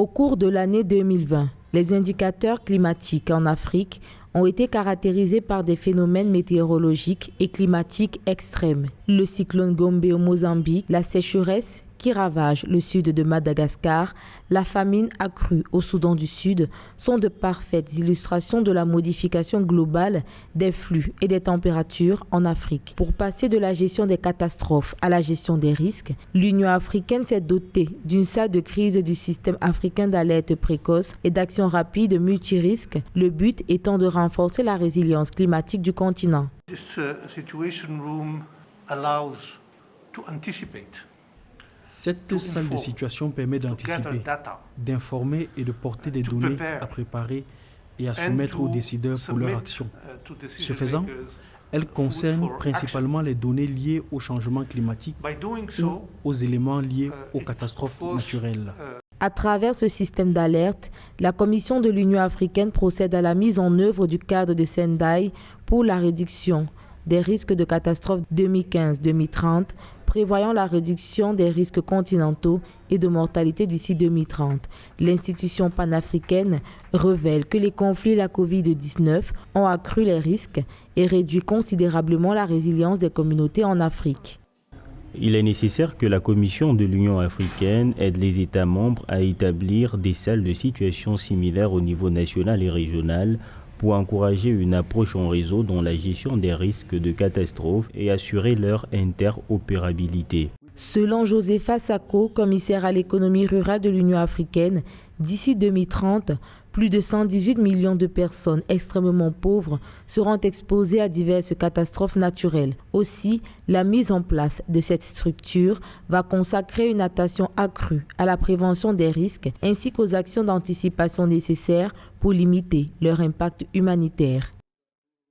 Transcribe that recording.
Au cours de l'année 2020, les indicateurs climatiques en Afrique ont été caractérisés par des phénomènes météorologiques et climatiques extrêmes. Le cyclone Gombe au Mozambique, la sécheresse qui ravage le sud de Madagascar, la famine accrue au Soudan du Sud sont de parfaites illustrations de la modification globale des flux et des températures en Afrique. Pour passer de la gestion des catastrophes à la gestion des risques, l'Union africaine s'est dotée d'une salle de crise du système africain d'alerte précoce et d'action rapide multirisque, le but étant de renforcer la résilience climatique du continent. Cette salle de situation permet d'anticiper, d'informer et de porter des données à préparer et à soumettre aux décideurs pour leur action. Ce faisant, elle concerne principalement les données liées au changement climatique ou aux éléments liés aux catastrophes naturelles. À travers ce système d'alerte, la Commission de l'Union africaine procède à la mise en œuvre du cadre de Sendai pour la réduction des risques de catastrophes 2015-2030, prévoyant la réduction des risques continentaux et de mortalité d'ici 2030. L'institution panafricaine révèle que les conflits et la Covid-19 ont accru les risques et réduit considérablement la résilience des communautés en Afrique. Il est nécessaire que la Commission de l'Union africaine aide les États membres à établir des salles de situation similaires au niveau national et régional pour encourager une approche en réseau dans la gestion des risques de catastrophes et assurer leur interopérabilité. Selon Josepha Sako, commissaire à l'économie rurale de l'Union africaine, d'ici 2030, plus de 118 millions de personnes extrêmement pauvres seront exposées à diverses catastrophes naturelles. Aussi, la mise en place de cette structure va consacrer une attention accrue à la prévention des risques ainsi qu'aux actions d'anticipation nécessaires pour limiter leur impact humanitaire.